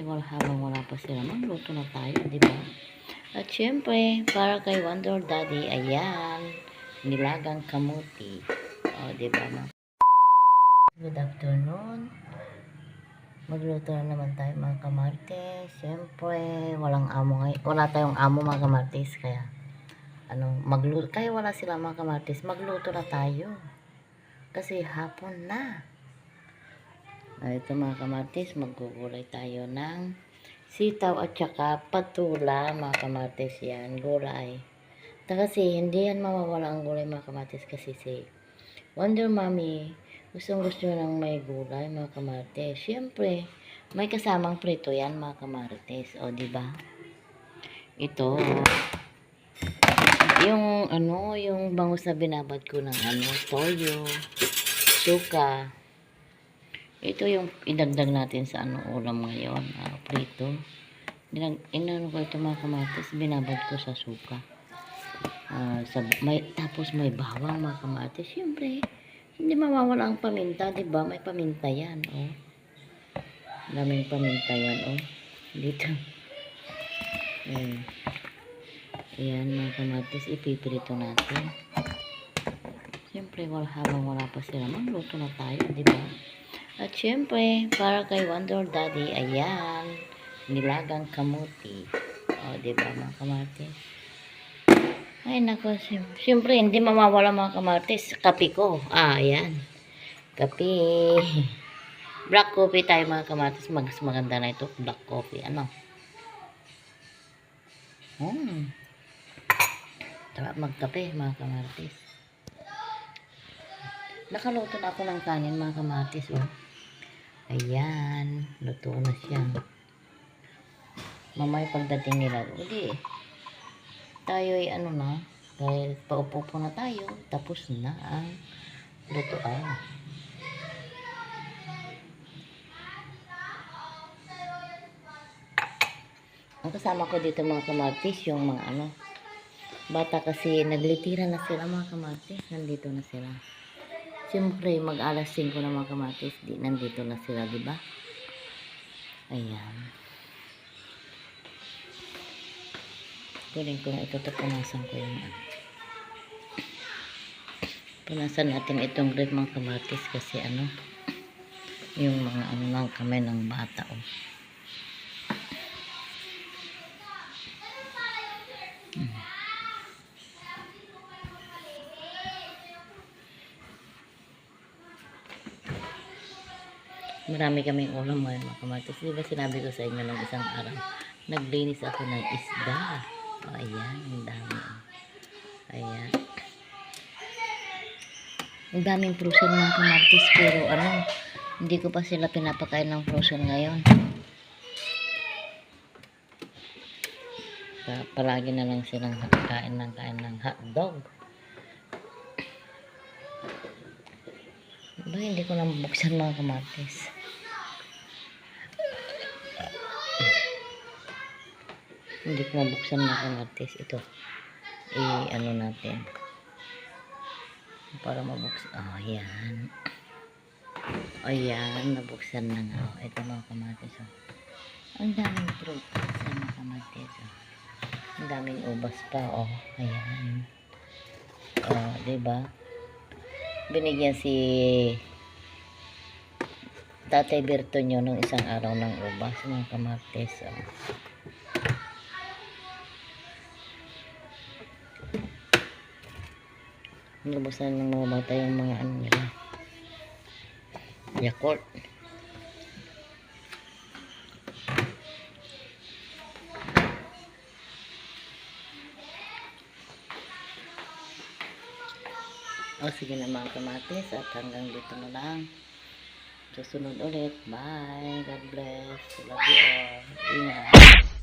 habang wala pa sila, magluto na tayo, di ba? At syempre, para kay Wonder Daddy, ayan, nilagang kamuti. O, di ba, ma? Good afternoon. Magluto na naman tayo, mga kamartes. Syempre, walang amo ngayon. Wala tayong amo, mga kamartes, kaya magluto. Kaya wala sila, mga kamartes, magluto na tayo. Kasi hapon na. Ito, mga kamartes, maggugulay tayo ng sitaw at saka patula, mga kamartes. Yan, gulay. Kasi hindi yan mawawala ang gulay, mga kamartes, kasi si Wonder Mommy gustong gusto ng may gulay, mga kamartes. Siyempre, may kasamang prito yan, mga kamartes. O, diba? Ito, yung bangus na binabad ko ng toyo, suka. Ito yung idagdag natin sa ulam ngayon, prito. Inano ko ito, mga kamatis, binabad ko sa suka. Tapos may bawang, mga kamatis. Siyempre, hindi mawawala ang paminta, di ba? May paminta yan, oh. Daming paminta yan, oh. Dito. Ayan, mga kamatis, ipipirito natin. Siyempre, habang wala pa sila, magluto na tayo, di ba? At syempre, para kay Wonder Daddy, ayan, nilagang kamuti. O, diba, mga kamartes? Ay, nako, syempre, hindi mawawala, mga kamartes, kape ko. Ayan, kape. Black coffee tayo, mga kamartes. Mas maganda na ito, black coffee. Sarap magkape, mga kamartes. Nakaluto na ako ng kanin, mga kamartes, oh. Ayan, luto na siya. Mamaya pagdating nila, tayo ay dahil paupo na tayo, tapos na ang lutoan. Ang kasama ko dito, mga kamartes, yung mga bata, kasi naglitira na sila, mga kamartes, nandito na sila. Siyempre, mag-alas 5 na, mga kamatis, nandito na sila, di ba? Ayan. Kunin ko na ito, punasan ko yung punasan natin itong red, mga kamatis, kasi yung mga ng kamay ng bata, oh. Marami kaming ulam ngayon, mga kamatis. Diba sinabi ko sa inyo ng isang araw, naglinis ako ng isda. O, ayan, ang dami. Ayan. Ang daming frozen, mga kamatis, pero hindi ko pa sila pinapakain ng frozen ngayon. Palagi na lang silang kain ng hotdog. Diba, hindi ko na buksan, mga kamatis. Hindi ko mabuksan, mga kamatis. Ito, natin para mabuksan. Ayan. Ayan, nabuksan na nga. Ito, mga kamatis, oh. Ang daming prutas, mga kamatis, oh. Ang daming ubas pa, oh. Ayan. Diba? Binigyan si Tatay Berto nyo nung isang araw ng ubas, mga kamatis, oh. Nabusan ng mga bata yung mga nila, Yakult. Sige na, mga kamatis, at hanggang dito na lang. Susunod ulit. Bye. God bless. Love you all. Ingat.